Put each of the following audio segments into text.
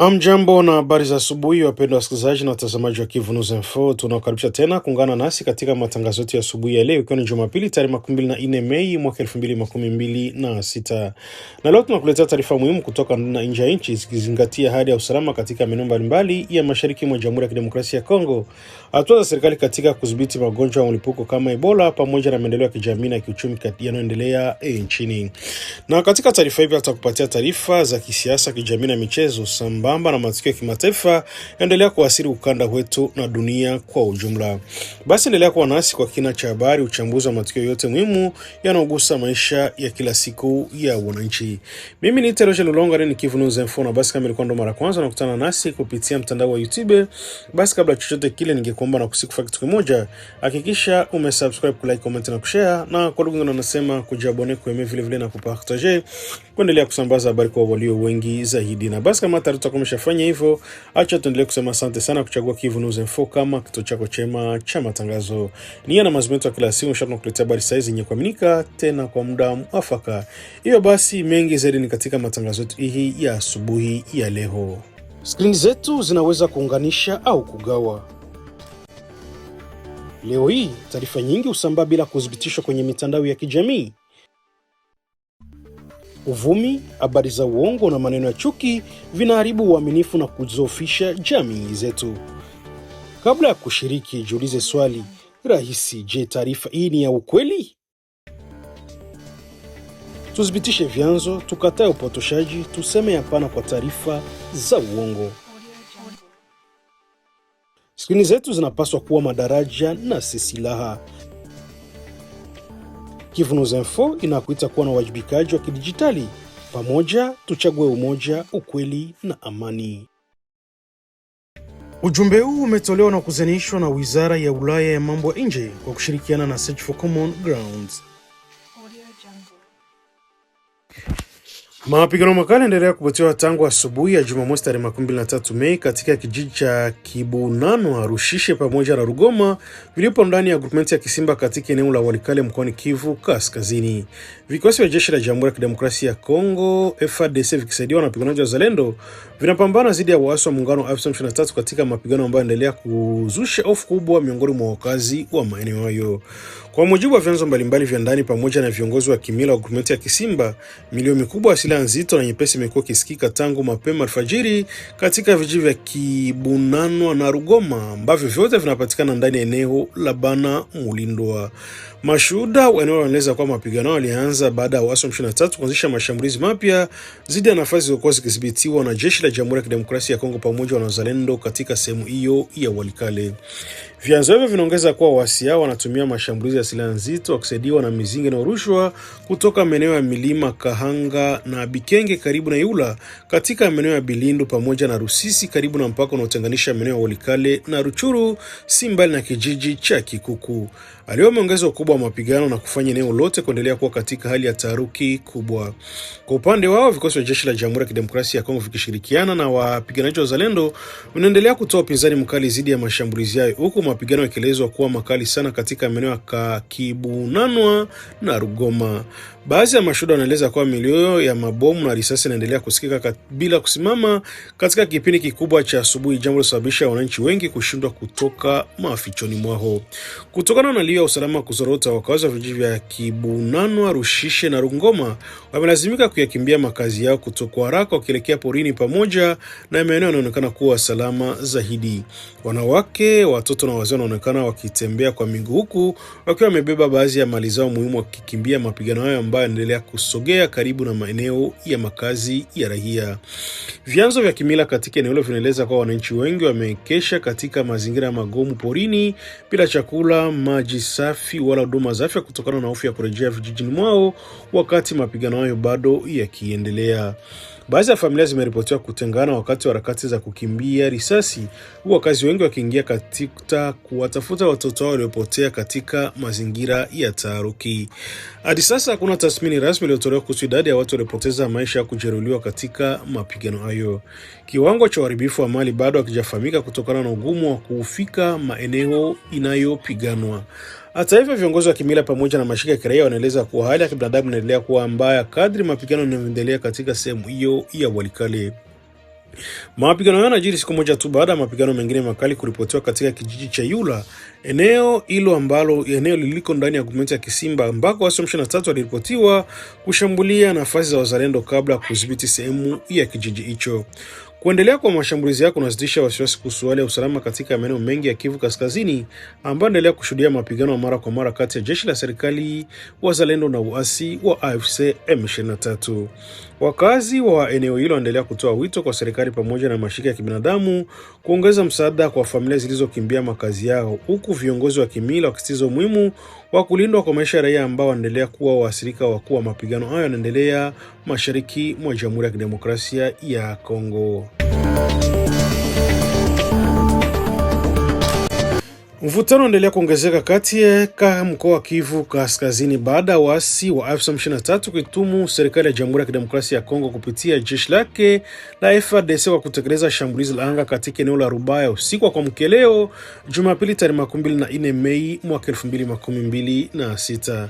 Amjambo na habari za asubuhi wapendwa wasikilizaji na watazamaji wa Kivu News Info. Tunawakaribisha tena kuungana nasi katika matangazo yetu ya asubuhi ya leo, ikiwa ni Jumapili tarehe 24 Mei mwaka 2026. Na leo tunakuletea taarifa muhimu kutoka na nje ya nchi zikizingatia hali ya usalama katika maeneo mbalimbali ya mashariki mwa Jamhuri ya Kidemokrasia ya Kongo, hatua za serikali katika kudhibiti magonjwa ya mlipuko kama Ebola, pamoja na maendeleo ya kijamii na kiuchumi yanayoendelea nchini. Na katika taarifa hivi tutakupatia taarifa za kisiasa, kijamii na michezo sambamba na matukio ya kimataifa endelea kuasiri ukanda wetu na dunia kwa ujumla. Basi endelea kuwa nasi kwa kina cha habari, uchambuzi wa matukio yote muhimu yanayogusa maisha ya kila siku ya wananchi. Mimi ni Teroje Lulonga, ni Kivu News Info, na basi kama ilikuwa ndo mara kwanza nakutana nasi kupitia mtandao wa YouTube, basi kabla chochote kile ningekuomba na kusikufa kitu kimoja, hakikisha umesubscribe, kulike, comment na kushare, na kwa lugha nyingine nasema kujiabone kwa vile vile na kupartager, kuendelea kusambaza habari kwa walio wengi zaidi. Na basi kama tayari umeshafanya hivyo, acha tuendelee kusema asante sana kuchagua Kivu News Info kama kituo chako chema cha matangazo. Nia na mazungumzo ya kila siku tunakuletea habari sahihi zenye kuaminika tena kwa muda mwafaka. Hiyo basi mengi zaidi ni katika matangazo yetu hii ya asubuhi ya leo. Screen zetu zinaweza kuunganisha au kugawa. Leo hii taarifa nyingi usambaa bila kuthibitishwa kwenye mitandao ya kijamii. Uvumi, habari za uongo na maneno ya chuki vinaharibu uaminifu na kudhoofisha jamii zetu. Kabla ya kushiriki, jiulize swali rahisi: je, taarifa hii ni ya ukweli? Tuthibitishe vyanzo, tukatae upotoshaji, tuseme hapana kwa taarifa za uongo. Skrini zetu zinapaswa kuwa madaraja na si silaha. Kivu News Info inakuita kuwa na wajibikaji wa kidijitali. Pamoja tuchague umoja, ukweli na amani. Ujumbe huu umetolewa na kuzanishwa na Wizara ya Ulaya ya Mambo ya Nje kwa kushirikiana na Search for Common Grounds. Mapigano makali endelea kupotewa tangu asubuhi ya Jumamosi tarehe 23 Mei katika kijiji cha Kibunano, Rushishe pamoja na Rugoma vilipo ndani ya groupment ya Kisimba katika eneo la Walikale mkoani Kivu Kaskazini. Vikosi vya jeshi la Jamhuri ya Kidemokrasia ya Kongo FARDC vikisaidiwa na wapiganaji wa Zalendo vinapambana dhidi ya waasi wa muungano wa M23 katika mapigano ambayo yanaendelea kuzusha hofu kubwa miongoni mwa wakazi wa maeneo hayo. Kwa mujibu wa vyanzo mbalimbali vya ndani pamoja na viongozi wa kimila wa groupment ya Kisimba, milio mikubwa ya silaha nzito na nyepesi imekuwa kisikika tangu mapema alfajiri katika vijiji vya Kibunano na Rugoma ambavyo vyote vinapatikana ndani ya eneo la Bana Mulindwa. Mashuhuda wa eneo wanaeleza kwa mapigano yalianza baada ya waasi wa M23 kuanzisha mashambulizi mapya dhidi ya nafasi zilizokuwa zikidhibitiwa na jeshi la Jamhuri ya Kidemokrasia ya Kongo pamoja na wazalendo katika sehemu hiyo ya Walikale. Vyanzo hivyo vinaongeza kuwa waasi hao wanatumia mashambulizi ya silaha nzito wakisaidiwa na mizinga inayorushwa kutoka maeneo ya milima Kahanga na Bikenge karibu na Yula, katika maeneo ya Bilindu pamoja na Rusisi karibu na mpaka unaotenganisha maeneo ya Walikale na Ruchuru, si mbali na kijiji cha Kikuku. Aliyoongeza ukubwa wa mapigano na kufanya eneo lote kuendelea kuwa katika hali ya taharuki kubwa. Kwa upande wao, vikosi vya jeshi la Jamhuri ya Kidemokrasia ya Kongo vikishirikiana na wapiganaji wa Zalendo wanaendelea kutoa upinzani mkali dhidi ya mashambulizi hayo, huku mapigano yakielezwa kuwa makali sana katika maeneo ya Kibunanwa na Rugoma. Baadhi ya mashuhuda wanaeleza kuwa milio ya mabomu na risasi inaendelea kusikika bila kusimama katika kipindi kikubwa cha asubuhi, jambo lilosababisha wananchi wengi kushindwa kutoka mafichoni mwao. Kutokana na ya usalama kuzorota, wakazi wa vijiji vya Kibunano, Rushishe na Rugoma wamelazimika kuyakimbia makazi yao kutoka haraka wakielekea porini pamoja na maeneo yanaonekana kuwa salama zaidi. Wanawake, watoto na wazee wanaonekana wakitembea kwa miguu huku wakiwa wamebeba baadhi ya mali zao muhimu wakikimbia mapigano hayo ambayo yanaendelea kusogea karibu na maeneo ya makazi ya raia. Vyanzo vya kimila katika eneo hilo vinaeleza kwa wananchi wengi wamekesha katika mazingira magumu porini bila chakula, maji safi wala huduma za afya kutokana na hofu ya kurejea vijijini mwao wakati mapigano hayo bado yakiendelea. Baadhi ya familia zimeripotiwa kutengana wakati wa harakati za kukimbia risasi, huku wakazi wengi wakiingia katika kuwatafuta watoto wao waliopotea katika mazingira ya taharuki. Hadi sasa hakuna tathmini rasmi iliyotolewa kuhusu idadi ya watu waliopoteza maisha au kujeruhiwa katika mapigano hayo. Kiwango cha uharibifu wa mali bado hakijafahamika kutokana na ugumu wa kufika maeneo inayopiganwa. Hata hivyo, viongozi wa kimila pamoja na mashirika ya kiraia wanaeleza kuwa hali ya kibinadamu inaendelea kuwa mbaya kadri mapigano yanavyoendelea katika sehemu hiyo ya Walikale. Mapigano hayo yanajiri siku moja tu baada ya mapigano mengine makali kuripotiwa katika kijiji cha Yula, eneo liliko ndani ya gavumenti ya Kisimba, ambako waasi wa M23 waliripotiwa kushambulia nafasi za wazalendo kabla ya kudhibiti sehemu ya kijiji hicho. Kuendelea kwa mashambulizi yako kunazidisha wasiwasi kuhusu hali ya usalama katika maeneo mengi ya Kivu Kaskazini, ambayo endelea kushuhudia mapigano mara kwa mara kati ya jeshi la serikali, wazalendo na uasi wa AFC M23. Wakazi wa eneo hilo wanaendelea kutoa wito kwa serikali pamoja na mashirika ya kibinadamu kuongeza msaada kwa familia zilizokimbia makazi yao, huku viongozi wa kimila wakisisitiza umuhimu wa kulindwa kwa maisha ya raia ambao wanaendelea kuwa waathirika wakuu wa mapigano hayo yanaendelea mashariki mwa Jamhuri ya Kidemokrasia ya Kongo. Mvutano unaendelea kuongezeka kati ya mkoa wa Kivu Kaskazini baada ya waasi wa AFC M23 kuitumu serikali ya Jamhuri ya Kidemokrasia ya Kongo kupitia jeshi lake la FARDC kwa kutekeleza shambulizi la anga katika eneo la Rubaya usiku wa kuamkia leo Jumapili tarehe 24 Mei mwaka 2026.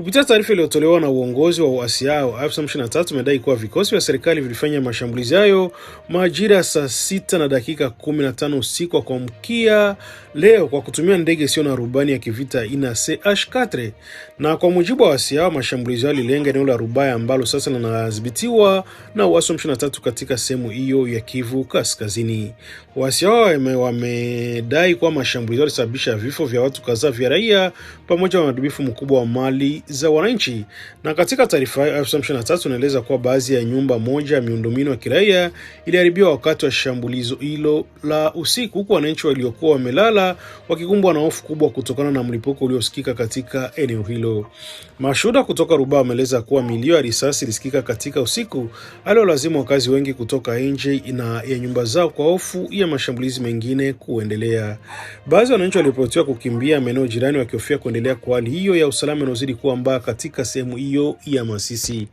Kupitia taarifa iliyotolewa na uongozi wa uasi hao, AFC M23 imedai kuwa vikosi vya serikali vilifanya mashambulizi hayo majira saa 6:15 usiku wa kuamkia leo kwa kutumia ndege isiyo na rubani ya kivita aina CH4. Na kwa mujibu wa uasi hao, mashambulizi hayo yalilenga eneo la Rubaya ambalo sasa linadhibitiwa na uasi wa M23 katika sehemu hiyo ya Kivu Kaskazini. Uasi hao wamedai kuwa mashambulizi hayo yalisababisha vifo vya watu kadhaa vya raia pamoja na uharibifu mkubwa wa mali za wananchi. Na katika taarifa hiyo, AFC M23 inaeleza kuwa baadhi ya nyumba moja ya miundombinu ya kiraia iliharibiwa wakati wa shambulizo hilo la usiku, huku wananchi waliokuwa wamelala wakikumbwa na hofu kubwa kutokana na mlipuko uliosikika katika eneo hilo. Mashuhuda kutoka Rubaya wameeleza kuwa milio ya risasi ilisikika katika usiku, aliolazimu wakazi wengi kutoka nje ya nyumba zao kwa hofu ya mashambulizi mengine kuendelea. Baadhi ya wananchi waliripotiwa kukimbia maeneo jirani wakihofia kuendelea kwa hali hiyo ya usalama inayozidi kuwa mbaya katika sehemu hiyo ya Masisi.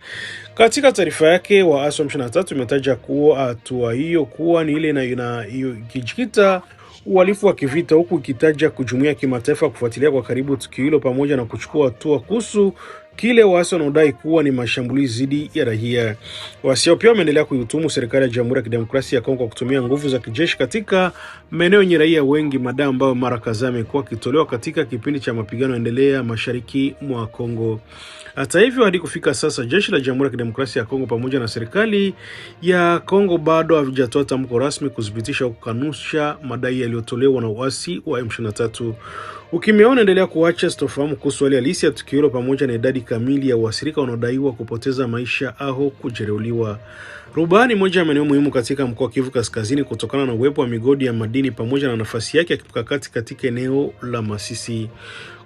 Katika taarifa yake, waasi wa M23 umetaja kuwa hatua hiyo kuwa ni ile inayojikita uhalifu wa kivita, huku ikitaja kujumuia kimataifa kufuatilia kwa karibu tukio hilo pamoja na kuchukua hatua kuhusu kile waasi wanaodai kuwa ni mashambulizi dhidi ya raia. Waasi pia wameendelea kuihutumu serikali ya Jamhuri ya Kidemokrasia ya Kongo kwa kutumia nguvu za kijeshi katika maeneo yenye raia wengi, madai ambayo mara kadhaa yamekuwa yakitolewa katika kipindi cha mapigano yanaendelea mashariki mwa Kongo. Hata hivyo, hadi kufika sasa jeshi la Jamhuri ya Kidemokrasia ya Kongo pamoja na serikali ya Kongo bado havijatoa tamko rasmi kudhibitisha au kukanusha madai yaliyotolewa na uasi wa M23. Ukimya unaendelea kuacha sitofahamu kuhusu hali halisi ya tukio hilo pamoja na idadi kamili ya waathirika wanaodaiwa kupoteza maisha au kujeruhiwa. Rubaya ni moja ya maeneo muhimu katika mkoa wa Kivu Kaskazini kutokana na uwepo wa migodi ya madini pamoja na nafasi yake ya kimkakati katika eneo la Masisi.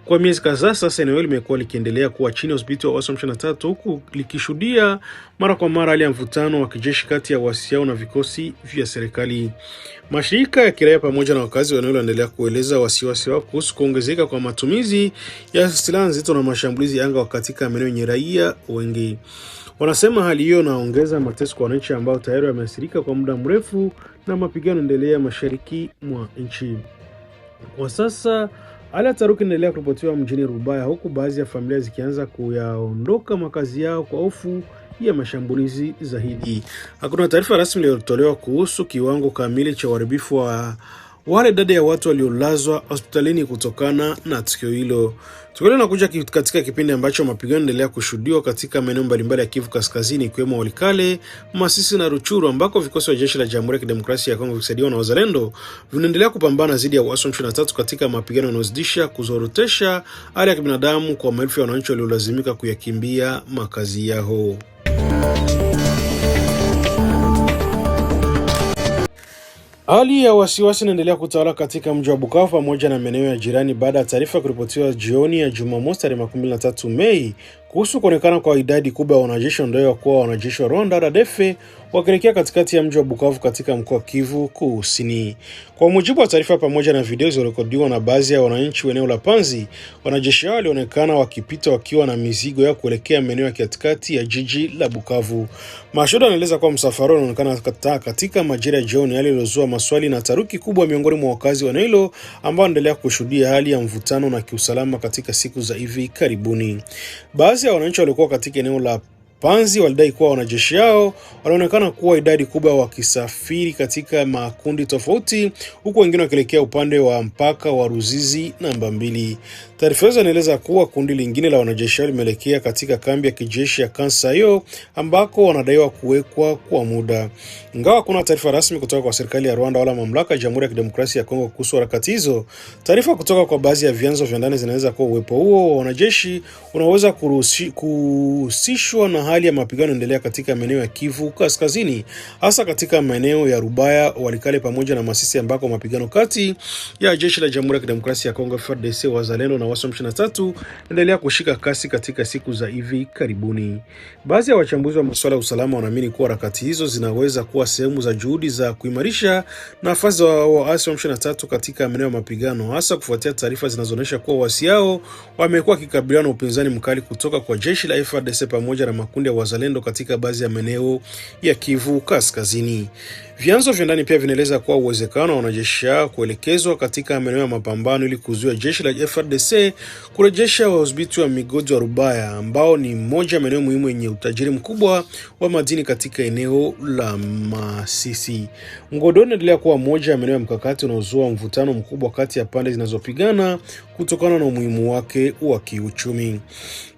Kwa miezi kadhaa sasa, eneo hili limekuwa likiendelea kuwa chini ya udhibiti wa waasi wa M23, huku likishuhudia mara kwa mara hali ya mvutano wa kijeshi kati ya waasi hao na vikosi vya serikali. Mashirika ya kiraia pamoja na wakazi wa eneo wanaendelea kueleza wasiwasi wao kuhusu kuongezeka kwa matumizi ya silaha nzito na mashambulizi ya anga katika maeneo yenye raia wengi. Wanasema hali hiyo inaongeza mateso kwa wananchi ambao tayari wameathirika kwa muda mrefu na mapigano yanaendelea mashariki mwa nchi. Kwa sasa hali ya taharuki inaendelea kuripotiwa mjini Rubaya, huku baadhi ya familia zikianza kuyaondoka makazi yao kwa hofu ya mashambulizi zaidi. Hakuna taarifa rasmi iliyotolewa kuhusu kiwango kamili cha uharibifu wa wale idadi ya watu waliolazwa hospitalini kutokana na tukio hilo. Tukio hilo linakuja katika kipindi ambacho mapigano yanaendelea kushuhudiwa katika maeneo mbalimbali ya Kivu Kaskazini ikiwemo Walikale, Masisi na Ruchuru, ambako vikosi vya jeshi la Jamhuri ya Kidemokrasia ya Kongo vikisaidiwa na wazalendo vinaendelea kupambana dhidi ya waasi wa M23 katika mapigano yanayozidisha kuzorotesha hali ya kibinadamu kwa maelfu ya wananchi waliolazimika kuyakimbia makazi yao. Hali ya wasiwasi inaendelea kutawala katika mji wa Bukavu pamoja na maeneo ya jirani baada ya taarifa kuripotiwa jioni ya Jumamosi tarehe 23 Mei Kuhusu kuonekana kwa idadi kubwa ya wanajeshi wanadaiwa kuwa wanajeshi wa Rwanda RDF wakielekea katikati ya mji wa Bukavu katika mkoa wa Kivu Kusini. Kwa mujibu wa taarifa pamoja na video zilizorekodiwa na baadhi ya wananchi wa eneo la Panzi, wanajeshi hao walionekana wakipita wakiwa na mizigo ya kuelekea maeneo ya katikati ya jiji la Bukavu. Mashuhuda wanaeleza kuwa msafara unaonekana katika majira ya jioni, hali iliyozua maswali na taharuki kubwa miongoni mwa wakazi wa eneo hilo ambao wanaendelea kushuhudia hali ya mvutano na kiusalama katika siku za hivi karibuni. Baadhi ya wananchi walikuwa katika eneo la Panzi walidai kuwa wanajeshi hao wanaonekana kuwa idadi kubwa wakisafiri katika makundi tofauti, huku wengine wakielekea upande wa mpaka wa Ruzizi namba 2. Taarifa hizo zinaeleza kuwa kundi lingine la wanajeshi limeelekea katika kambi ya kijeshi ya Kansayo ambako wanadaiwa kuwekwa kwa muda. Ingawa kuna taarifa rasmi kutoka kwa serikali ya Rwanda wala mamlaka ya Jamhuri ya Kidemokrasia ya Kongo kuhusu harakati hizo, taarifa kutoka kwa baadhi ya vyanzo vya ndani zinaeleza kuwa uwepo huo wa wanajeshi unaweza kuhusishwa na hali ya mapigano endelea katika maeneo ya Kivu Kaskazini, hasa katika maeneo ya Rubaya, Walikale pamoja na Masisi ambako mapigano kati ya jeshi la Jamhuri ya Kidemokrasia ya Kongo FARDC, wazalendo na waasi wa M23 endelea kushika kasi katika siku za hivi karibuni. Baadhi ya wachambuzi wa masuala ya usalama wanaamini kuwa harakati hizo zinaweza kuwa sehemu za juhudi za kuimarisha nafasi za waasi wa M23 katika maeneo ya mapigano, hasa kufuatia taarifa zinazoonyesha kuwa waasi hao wamekuwa kikabiliana na upinzani mkali kutoka kwa jeshi la FARDC pamoja na makundi ya wazalendo katika baadhi ya maeneo ya Kivu Kaskazini. Vyanzo vya ndani pia vinaeleza kuwa uwezekano wa wanajeshi hao kuelekezwa katika maeneo ya mapambano ili kuzuia jeshi la FARDC kurejesha udhibiti wa migodi wa Rubaya ambao ni moja ya maeneo muhimu yenye utajiri mkubwa wa madini katika eneo la Masisi. Mgodi unaendelea kuwa moja ya maeneo ya mkakati unaozua mvutano mkubwa kati ya pande zinazopigana kutokana na umuhimu wake wa kiuchumi.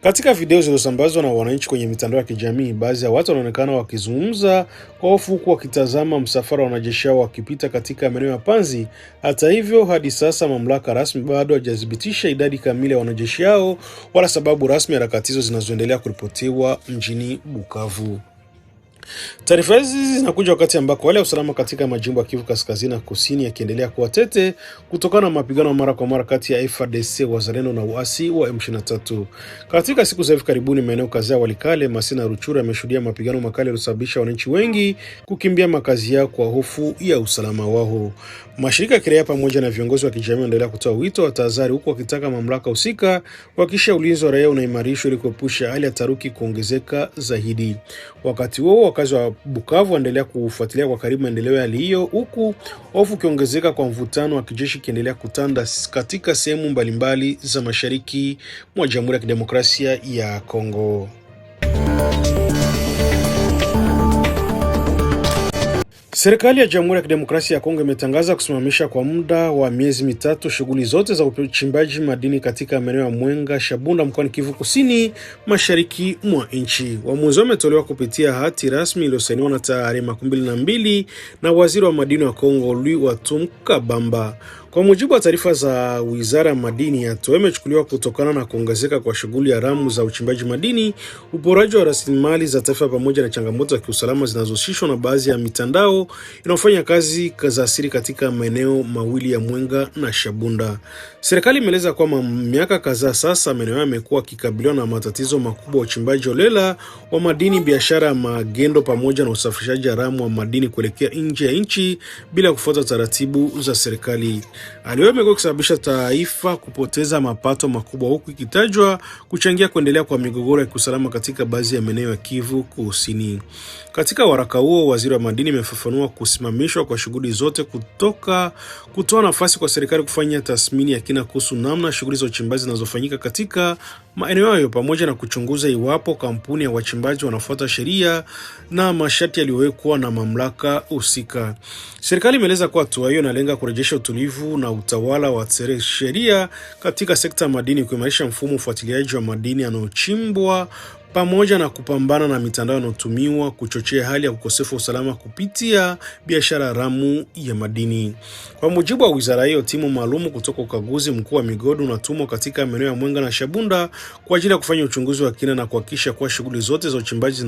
Katika video zilizosambazwa na wananchi kwenye mitandao ya kijamii, baadhi ya watu wanaonekana wakizungumza kwa hofu huku wakitazama msafara wa wanajeshi hao wakipita katika maeneo ya Panzi. Hata hivyo, hadi sasa mamlaka rasmi bado hajathibitisha idadi kamili ya wanajeshi hao wala sababu rasmi ya harakati hizo zinazoendelea kuripotiwa mjini Bukavu. Taarifa hizi zinakuja wakati ambako wale usalama katika majimbo ya Kivu Kaskazini na Kusini yakiendelea kuwa tete kutokana na mapigano mara kwa mara kati ya FARDC, wazalendo na uasi wa M23. Katika siku za hivi karibuni maeneo kadhaa Walikale, Masisi na Ruchuru yameshuhudia mapigano makali yaliyosababisha wananchi wengi kukimbia makazi yao kwa hofu ya usalama wao. Mashirika ya kiraia pamoja na viongozi wa kijamii wanaendelea kutoa wito wa tahadhari huku wakitaka mamlaka husika kuhakikisha ulinzi wa raia unaimarishwa ili kuepusha hali ya taharuki kuongezeka zaidi. Wakati huo wakazi wa Bukavu wanaendelea kufuatilia kwa karibu maendeleo ya hali hiyo, huku hofu kiongezeka kwa mvutano wa kijeshi kiendelea kutanda katika sehemu mbalimbali za mashariki mwa Jamhuri ya Kidemokrasia ya Kongo. Serikali ya Jamhuri ya Kidemokrasia ya Kongo imetangaza kusimamisha kwa muda wa miezi mitatu shughuli zote za uchimbaji madini katika maeneo ya Mwenga, Shabunda mkoani Kivu Kusini, mashariki mwa nchi. Uamuzi umetolewa kupitia hati rasmi iliyosainiwa na tarehe 12 na waziri wa madini wa Kongo Louis Watum Kabamba. Kwa mujibu wa taarifa za Wizara ya Madini, hatua imechukuliwa kutokana na kuongezeka kwa shughuli haramu za uchimbaji madini, uporaji wa rasilimali za taifa pamoja na changamoto za kiusalama zinazohusishwa na baadhi ya mitandao inayofanya kazi za siri katika maeneo mawili ya Mwenga na Shabunda. Serikali imeeleza kwamba miaka kadhaa sasa maeneo yamekuwa yakikabiliwa na matatizo makubwa ya uchimbaji holela wa madini, biashara ya magendo pamoja na usafirishaji haramu wa madini kuelekea nje ya nchi bila kufuata taratibu za serikali. Hali hiyo imekuwa ikisababisha taifa kupoteza mapato makubwa huku ikitajwa kuchangia kuendelea kwa migogoro ya kiusalama katika baadhi ya maeneo ya Kivu Kusini. Katika waraka huo, waziri wa madini amefafanua kusimamishwa kwa shughuli zote kutoa nafasi kwa serikali kufanya tathmini ya kina kuhusu namna shughuli za uchimbaji zinazofanyika katika maeneo hayo pamoja na kuchunguza iwapo kampuni ya wachimbaji wanafuata sheria na masharti yaliyowekwa na mamlaka husika. Serikali imeeleza kuwa hatua hiyo inalenga kurejesha utulivu na utawala wa sheria katika sekta ya madini, kuimarisha mfumo ufuatiliaji wa madini yanayochimbwa pamoja na kupambana na mitandao inayotumiwa kuchochea hali ya ukosefu wa usalama kupitia biashara haramu ya madini. Kwa mujibu wa wizara hiyo, timu maalum kutoka ukaguzi mkuu wa migodi unatumwa katika maeneo ya Mwenga na Shabunda kwa ajili ya kufanya uchunguzi wa kina na kuhakikisha kuwa shughuli zote za uchimbaji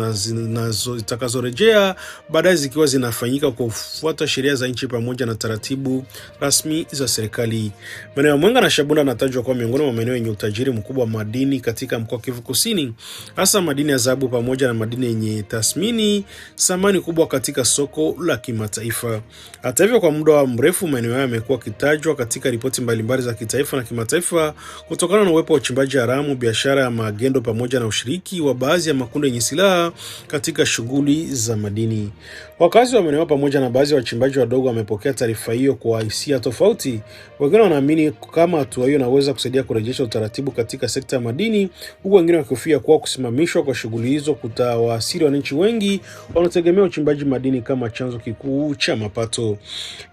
zitakazorejea baadaye zikiwa zinafanyika kwa kufuata sheria za nchi pamoja na taratibu rasmi za serikali. Maeneo ya Mwenga na Shabunda yanatajwa kuwa miongoni mwa maeneo yenye utajiri mkubwa wa madini katika mkoa wa Kivu Kusini, hasa madini ya dhahabu pamoja na madini yenye tathmini thamani kubwa katika soko la kimataifa. Hata hivyo, kwa muda wa mrefu maeneo haya yamekuwa kitajwa katika ripoti mbalimbali za kitaifa na kimataifa kutokana na uwepo wa uchimbaji haramu, biashara ya magendo pamoja na ushiriki wa baadhi ya makundi yenye silaha katika shughuli za madini. Wakazi wa maeneo pamoja na baadhi ya wachimbaji wadogo wamepokea taarifa hiyo kwa hisia tofauti. Wengine wanaamini kama hatua hiyo inaweza kusaidia kurejesha utaratibu katika sekta ya madini, huku wengine wakihofia kuwa kusimamishwa kwa shughuli hizo kutawaathiri wananchi wengi wanaotegemea uchimbaji madini kama chanzo kikuu cha mapato.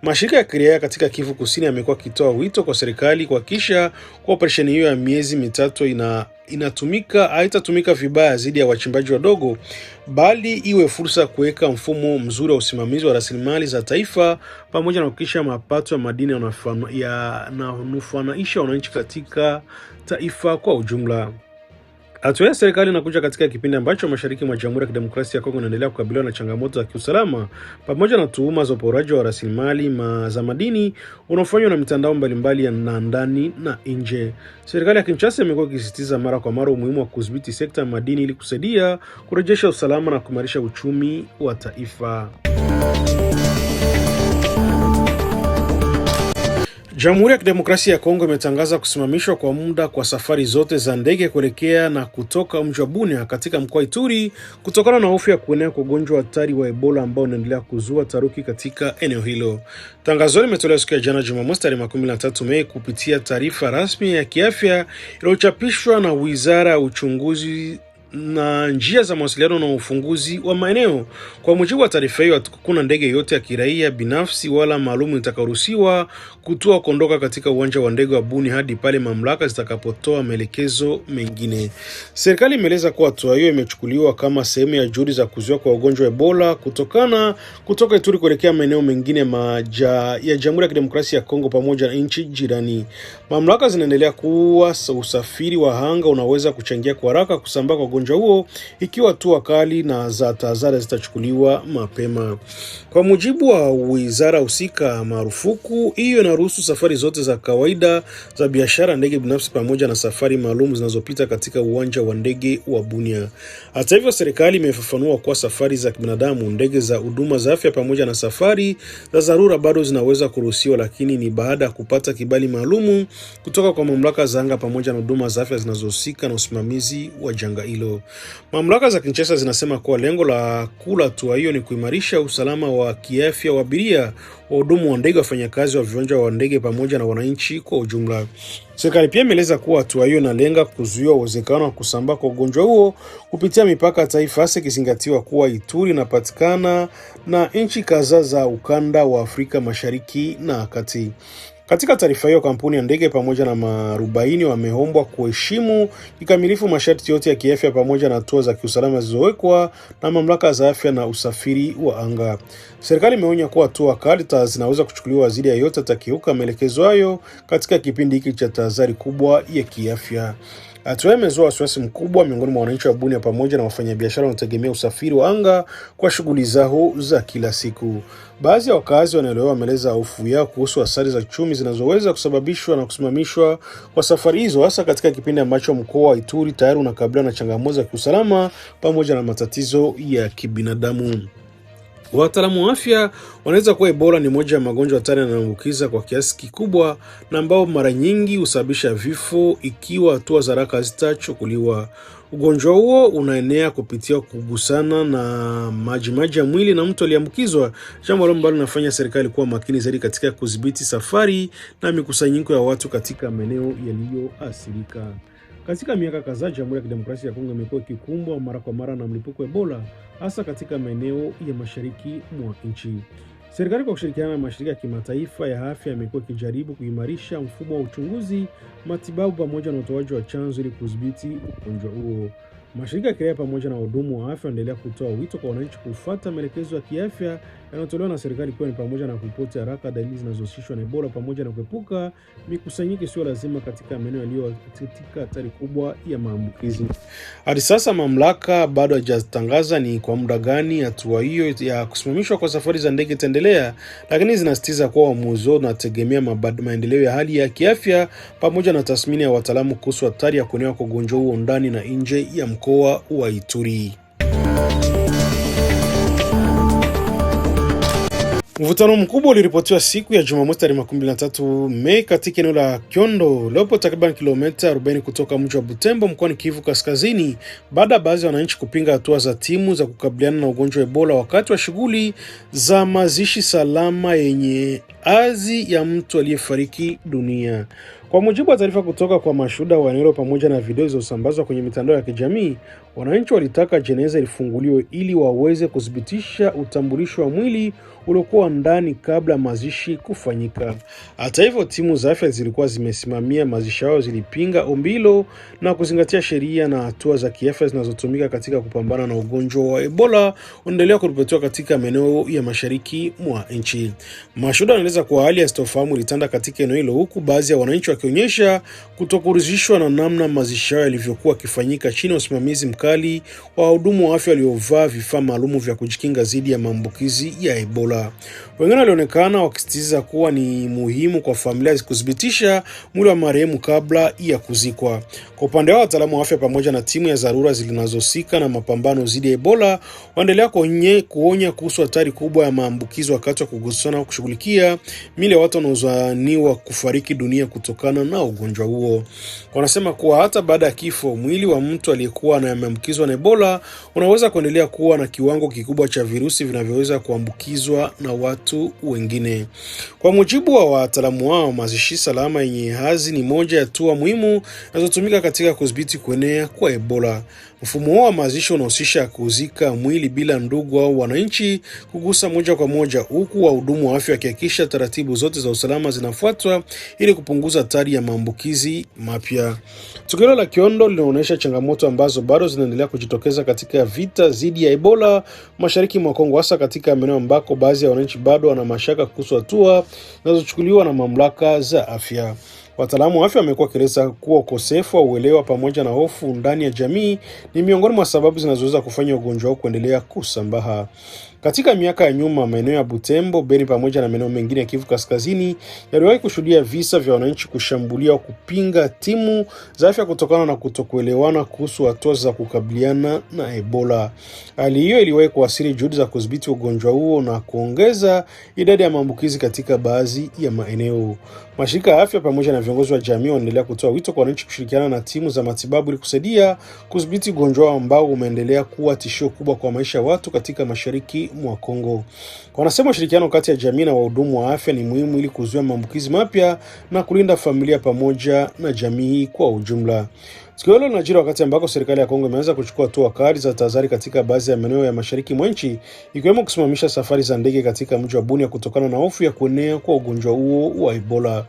Mashirika ya kiraia katika Kivu Kusini yamekuwa yakitoa wito kwa serikali kuhakikisha kwa operesheni hiyo ya miezi mitatu haitatumika vibaya dhidi ya wachimbaji wadogo, bali iwe fursa kuweka mfumo mzuri wa usimamizi wa rasilimali za taifa pamoja na kuhakikisha mapato ya madini yananufaisha wananchi katika taifa kwa ujumla. Hatua ya serikali inakuja katika kipindi ambacho mashariki mwa Jamhuri ya Kidemokrasia ya Kongo inaendelea kukabiliwa na changamoto za kiusalama pamoja na tuhuma za uporaji wa rasilimali za madini unaofanywa na mitandao mbalimbali ya ndani na nje. Serikali ya Kinshasa imekuwa ikisisitiza mara kwa mara umuhimu wa kudhibiti sekta ya madini ili kusaidia kurejesha usalama na kuimarisha uchumi wa taifa. Jamhuri ya Kidemokrasia ya Kongo imetangaza kusimamishwa kwa muda kwa safari zote za ndege kuelekea na kutoka mji wa Bunia katika mkoa wa Ituri kutokana na hofu ya kuenea kwa ugonjwa hatari wa Ebola ambao unaendelea kuzua taharuki katika eneo hilo. Tangazo limetolewa siku ya jana Jumamosi tarehe 13 Mei kupitia taarifa rasmi ya kiafya iliyochapishwa na Wizara ya Uchunguzi na njia za mawasiliano na ufunguzi wa maeneo. Kwa mujibu wa taarifa hiyo, hakuna ndege yote ya kiraia binafsi wala maalum itakayoruhusiwa kutua kuondoka katika uwanja wa ndege wa Buni hadi pale mamlaka zitakapotoa maelekezo mengine. Serikali imeeleza kuwa hatua hiyo imechukuliwa kama sehemu ya juhudi za kuzuia kwa ugonjwa wa Ebola kutoka Ituri kuelekea maeneo mengine ya Jamhuri ya Kidemokrasia ya Kongo pamoja na nchi jirani. Mamlaka zinaendelea kuwa usafiri wa anga unaweza kuchangia kwa haraka kusambaa kwa ugonjwa huo ikiwa hatua kali na za tahadhari zitachukuliwa mapema. Kwa mujibu wa wizara husika, marufuku hiyo inaruhusu safari zote za kawaida za biashara, ndege binafsi pamoja na safari maalum zinazopita katika uwanja wa ndege wa Bunia. Hata hivyo, serikali imefafanua kuwa safari za kibinadamu, ndege za huduma za afya pamoja na safari za dharura bado zinaweza kuruhusiwa, lakini ni baada ya kupata kibali maalum kutoka kwa mamlaka za anga pamoja na huduma za afya zinazohusika na usimamizi wa janga hilo. Mamlaka za Kinshasa zinasema kuwa lengo la hatua hiyo ni kuimarisha usalama wa kiafya wa abiria, wahudumu wa ndege, wafanyakazi wa viwanja wa ndege pamoja na wananchi kwa ujumla. Serikali pia imeeleza kuwa hatua hiyo inalenga kuzuia uwezekano wa kusambaa kwa ugonjwa huo kupitia mipaka ya taifa, hasa ikizingatiwa kuwa Ituri inapatikana na nchi kadhaa za ukanda wa Afrika Mashariki na Kati. Katika taarifa hiyo, kampuni ya ndege pamoja na marubaini wameombwa kuheshimu kikamilifu masharti yote ya kiafya pamoja na hatua za kiusalama zilizowekwa na mamlaka za afya na usafiri wa anga. Serikali imeonya kuwa hatua kali zinaweza kuchukuliwa dhidi ya yote atakayekiuka maelekezo hayo katika kipindi hiki cha tahadhari kubwa ya kiafya. Hatua imezua wasiwasi mkubwa miongoni mwa wananchi wa Bunia pamoja na wafanyabiashara wanaotegemea usafiri wa anga kwa shughuli zao za kila siku. Baadhi ya wakazi wameeleza hofu yao kuhusu athari za uchumi zinazoweza kusababishwa na kusimamishwa kwa safari hizo, hasa katika kipindi ambacho mkoa wa Ituri tayari unakabiliwa na changamoto za kiusalama pamoja na matatizo ya kibinadamu. Wataalamu wa afya wanaweza kuwa Ebola ni moja ya magonjwa hatari yanayoambukiza kwa kiasi kikubwa na ambao mara nyingi husababisha vifo ikiwa hatua za haraka hazitachukuliwa. Ugonjwa huo unaenea kupitia kugusana na maji ya mwili na mtu aliyeambukizwa, jambo ambalo linafanya serikali kuwa makini zaidi katika kudhibiti safari na mikusanyiko ya watu katika maeneo yaliyoathirika. Katika miaka kadhaa, Jamhuri ya Kidemokrasia ya Kongo imekuwa ikikumbwa mara kwa mara na mlipuko wa Ebola, hasa katika maeneo ya mashariki mwa nchi. Serikali kwa kushirikiana na mashirika ya kimataifa ya afya imekuwa ikijaribu kuimarisha mfumo wa uchunguzi, matibabu pamoja na utoaji wa chanzo ili kudhibiti ugonjwa huo. Mashirika ya kiraia pamoja na wahudumu wa afya wanaendelea kutoa wito kwa wananchi kufuata maelekezo ya kiafya yanayotolewa na serikali, ikiwa ni pamoja na kuripoti haraka dalili zinazohusishwa na Ebola pamoja na kuepuka mikusanyiko isiyo lazima katika maeneo yaliyo katika hatari kubwa ya maambukizi. Hadi sasa mamlaka bado hajatangaza ni kwa muda gani hatua hiyo ya kusimamishwa kwa safari za ndege itaendelea, lakini zinasisitiza kuwa uamuzi huo unategemea maendeleo ya hali ya kiafya pamoja na tathmini ya wataalamu kuhusu hatari ya kuenea kwa ugonjwa huo ndani na nje ya mkoa wa Ituri. Mvutano mkubwa uliripotiwa siku ya Jumamosi tarehe 13 Mei katika eneo la Kyondo, lopo takriban kilomita 40 kutoka mji wa Butembo mkoani Kivu Kaskazini, baada ya baadhi ya wananchi kupinga hatua za timu za kukabiliana na ugonjwa wa Ebola wakati wa shughuli za mazishi salama yenye azi ya mtu aliyefariki dunia. Kwa mujibu wa taarifa kutoka kwa mashuhuda wa eneo pamoja na video zilizosambazwa kwenye mitandao ya kijamii, wananchi walitaka jeneza lifunguliwe ili waweze kudhibitisha utambulisho wa mwili uliokuwa ndani kabla mazishi kufanyika. Hata hivyo, timu za afya zilikuwa zimesimamia mazishi yao zilipinga ombi hilo na kuzingatia sheria na hatua za kiafya zinazotumika katika kupambana na ugonjwa wa Ebola unaendelea kuripotiwa katika maeneo ya mashariki mwa nchi. Mashuhuda wanaeleza kuwa hali ya sitofahamu ilitanda katika eneo hilo, huku baadhi ya wananchi wakionyesha kutokuridhishwa na namna mazishi yao yalivyokuwa yakifanyika chini ya usimamizi mkali wa wahudumu wa afya waliovaa vifaa maalum vya kujikinga dhidi ya maambukizi ya Ebola. Wengine walionekana wakisisitiza kuwa ni muhimu kwa familia kudhibitisha mwili wa marehemu kabla ya kuzikwa. Kwa upande wao, wataalamu wa afya pamoja na timu ya dharura zinazohusika na mapambano dhidi ya Ebola waendelea kuonya kuhusu hatari kubwa ya maambukizo wakati wa kugusana na kushughulikia miili ya watu wanaozaniwa kufariki dunia kutokana na ugonjwa huo. Wanasema kuwa hata baada ya kifo, mwili wa mtu aliyekuwa ameambukizwa na Ebola unaweza kuendelea kuwa na kiwango kikubwa cha virusi vinavyoweza kuambukizwa na watu wengine. Kwa mujibu wa wataalamu wao, mazishi salama yenye hadhi ni moja ya hatua muhimu zinazotumika katika kudhibiti kuenea kwa Ebola. Mfumo wa mazishi unahusisha kuzika mwili bila ndugu au wananchi kugusa moja kwa moja, huku wahudumu wa afya wakihakikisha taratibu zote za usalama zinafuatwa ili kupunguza hatari ya maambukizi mapya. Tukio la Kyondo linaonyesha changamoto ambazo bado zinaendelea kujitokeza katika vita dhidi ya Ebola mashariki mwa Kongo, hasa katika maeneo ambako baadhi ya wananchi bado wana mashaka kuhusu hatua zinazochukuliwa na mamlaka za afya. Wataalamu wa afya wamekuwa wakieleza kuwa ukosefu wa uelewa pamoja na hofu ndani ya jamii ni miongoni mwa sababu zinazoweza kufanya ugonjwa huu kuendelea kusambaa. Katika miaka ya nyuma, maeneo ya Butembo, Beni pamoja na maeneo mengine ya Kivu Kaskazini yaliwahi kushuhudia visa vya wananchi kushambulia au kupinga timu za afya kutokana na kutokuelewana kuhusu hatua za kukabiliana na Ebola. Hali hiyo iliwahi kuathiri juhudi za kudhibiti ugonjwa huo na kuongeza idadi ya maambukizi katika baadhi ya maeneo. Mashirika ya afya pamoja na viongozi wa jamii wanaendelea kutoa wito kwa wananchi kushirikiana na timu za matibabu ili kusaidia kudhibiti ugonjwa ambao umeendelea kuwa tishio kubwa kwa maisha ya watu katika mashariki mwa Kongo. Wanasema ushirikiano kati ya jamii na wahudumu wa afya ni muhimu ili kuzuia maambukizi mapya na kulinda familia pamoja na jamii kwa ujumla. Tukio hilo linajiri wakati ambako serikali ya Kongo imeanza kuchukua hatua kali za tahadhari katika baadhi ya maeneo ya mashariki mwa nchi, ikiwemo kusimamisha safari za ndege katika mji wa Bunia kutokana na hofu ya kuenea kwa ugonjwa huo wa Ebola.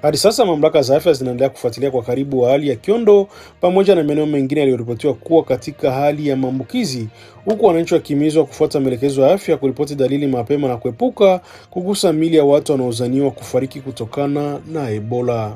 Hadi sasa mamlaka za afya zinaendelea kufuatilia kwa karibu hali ya Kyondo pamoja na maeneo mengine yaliyoripotiwa kuwa katika hali ya maambukizi, huku wananchi wakihimizwa kufuata maelekezo ya afya, kuripoti dalili mapema na kuepuka kugusa miili ya watu wanaozaniwa kufariki kutokana na Ebola.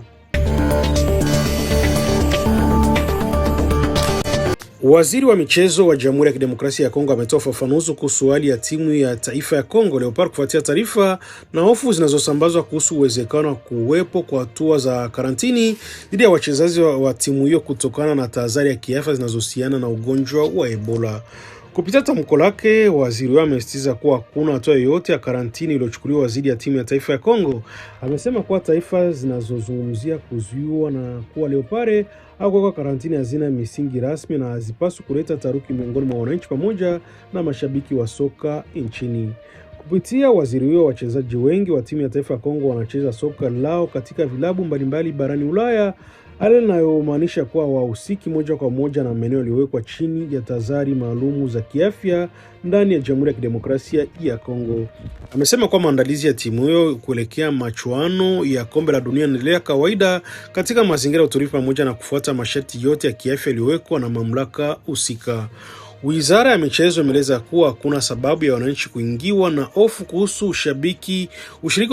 Waziri wa michezo wa Jamhuri ya Kidemokrasia ya Kongo ametoa ufafanuzi kuhusu hali ya timu ya taifa ya Kongo Leopard kufuatia taarifa na hofu zinazosambazwa kuhusu uwezekano wa kuwepo kwa hatua za karantini dhidi ya wachezaji wa timu hiyo kutokana na tahadhari ya kiafya zinazohusiana na ugonjwa wa Ebola. Kupitia tamko lake, waziri huyo amesisitiza kuwa hakuna hatua yoyote ya karantini iliyochukuliwa dhidi ya timu ya taifa ya Kongo. Amesema kuwa taifa zinazozungumzia kuzuiwa na kuwa Leopard au kuweka karantini hazina misingi rasmi na hazipaswi kuleta taharuki miongoni mwa wananchi pamoja na mashabiki wa soka nchini. Kupitia waziri huyo, wachezaji wengi wa timu ya taifa ya Kongo wanacheza soka lao katika vilabu mbalimbali barani Ulaya hali inayomaanisha kuwa wahusiki moja kwa moja na maeneo yaliyowekwa chini ya tahadhari maalumu za kiafya ndani ya Jamhuri ya Kidemokrasia ya Kongo. Amesema kwa maandalizi ya timu hiyo kuelekea machuano ya Kombe la Dunia yanaendelea kawaida katika mazingira ya utulivu pamoja na kufuata masharti yote ya kiafya yaliyowekwa na mamlaka husika. Wizara ya michezo imeeleza kuwa hakuna sababu ya wananchi kuingiwa na hofu kuhusu ushiriki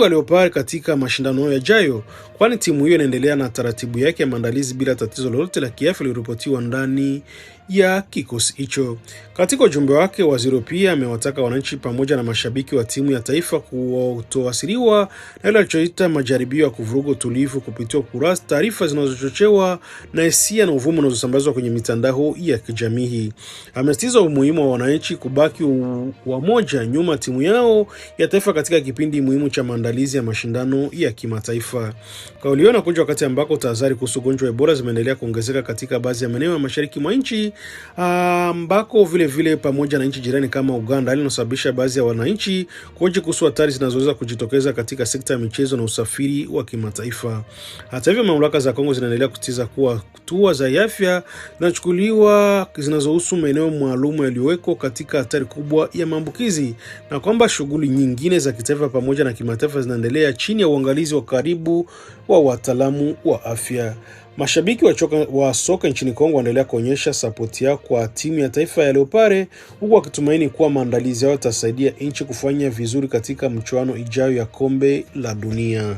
wa Leopard katika mashindano yajayo, kwani timu hiyo inaendelea na taratibu yake ya maandalizi bila tatizo lolote la kiafya liliripotiwa ndani ya kikosi hicho. Katika ujumbe wake, waziri pia amewataka wananchi pamoja na mashabiki wa timu ya taifa kutoathiriwa na ile alichoita majaribio ya kuvuruga utulivu kupitia ukurasa taarifa zinazochochewa na hisia na uvumi unazosambazwa kwenye mitandao ya kijamii. Amesisitiza umuhimu wa wananchi kubaki wamoja nyuma timu yao ya taifa katika kipindi muhimu cha maandalizi ya mashindano ya kimataifa. Kauli hiyo inakuja wakati ambako tahadhari kuhusu ugonjwa wa Ebola zimeendelea kuongezeka katika baadhi ya maeneo ya mashariki mwa nchi, ambako vile pamoja na nchi jirani kama Uganda, hali inasababisha baadhi ya wananchi kuhoji kuhusu hatari zinazoweza kujitokeza katika sekta ya michezo na usafiri wa kimataifa. Hata hivyo, mamlaka za Kongo zinaendelea kusisitiza kuwa hatua za afya zinachukuliwa zinazohusu maeneo maalum yaliyowekwa katika hatari kubwa ya maambukizi, na kwamba shughuli nyingine za kitaifa pamoja na kimataifa zinaendelea chini ya uangalizi wa karibu wa wataalamu wa afya. Mashabiki wa soka nchini Kongo wanaendelea kuonyesha sapoti yao kwa timu ya taifa ya Leopard, huku wakitumaini kuwa maandalizi yao yatasaidia nchi kufanya vizuri katika mchuano ijayo ya Kombe la Dunia.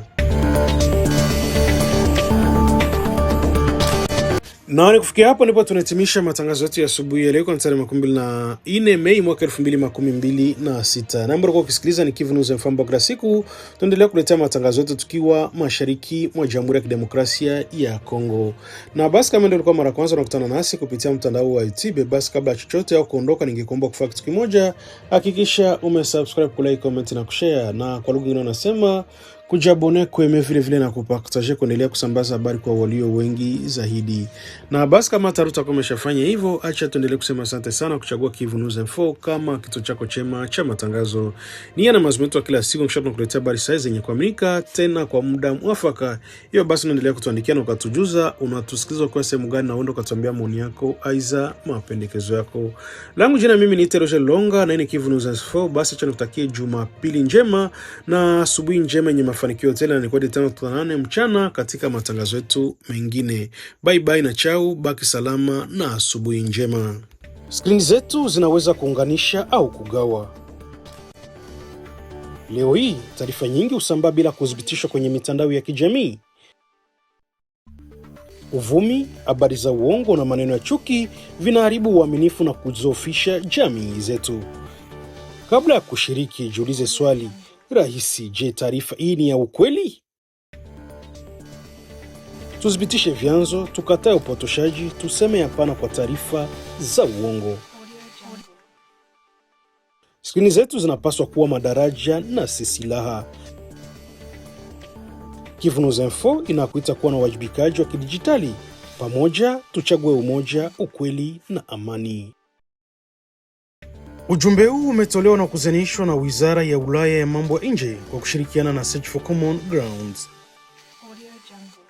Na kufikia hapo ndipo tunahitimisha matangazo yetu ya asubuhi ya leo kwa tarehe 24 Mei mwaka 2026. Namba kwa kusikiliza ni Kivu News FM kila siku. Tuendelea kuletea matangazo yetu tukiwa mashariki mwa Jamhuri ya Kidemokrasia ya Kongo. Na basi kama ndio ulikuwa mara kwanza unakutana nasi kupitia mtandao wa YouTube, basi kabla chochote au kuondoka, ningekuomba kufanya kitu kimoja. Hakikisha umesubscribe, kulike, comment na kushare, na kwa lugha nyingine unasema kujabone kweme vile na kupartager kuendelea kusambaza habari kwa walio wengi zaidi. Na basi kama taruta kama umeshafanya hivyo, acha tuendelee kusema asante sana kuchagua Kivu News Info kama kituo chako chema cha matangazo. Ni yana mazungumzo kila siku mshapo nakuletea habari sahihi zenye kuaminika tena kwa muda mwafaka. Hiyo basi unaendelea kutuandikia na ukatujuza unatusikiliza kwa sehemu gani, na uende ukatuambia maoni yako aiza mapendekezo yako. Langu jina mimi ni Roger Longa na ni Kivu News Info. Basi acha nikutakie Jumapili njema na asubuhi njema yenye mafanikio tena. Ni kwa 5:08 mchana katika matangazo yetu mengine. Bye bye na chao, baki salama na asubuhi njema. Skrini zetu zinaweza kuunganisha au kugawa. Leo hii taarifa nyingi husambaa bila kuthibitishwa kwenye mitandao ya kijamii. Uvumi, habari za uongo na maneno ya chuki vinaharibu uaminifu na kudhoofisha jamii zetu. Kabla ya kushiriki, jiulize swali rahisi: je, taarifa hii ni ya ukweli? Tuthibitishe vyanzo, tukatae upotoshaji, tuseme hapana kwa taarifa za uongo. Skrini zetu zinapaswa kuwa madaraja na si silaha. Kivu News Info inakuita kuwa na uwajibikaji wa kidijitali. Pamoja tuchague umoja, ukweli na amani. Ujumbe huu umetolewa na kuzanishwa na Wizara ya Ulaya ya Mambo ya Nje kwa kushirikiana na Search for Common Grounds. Audio Jungle.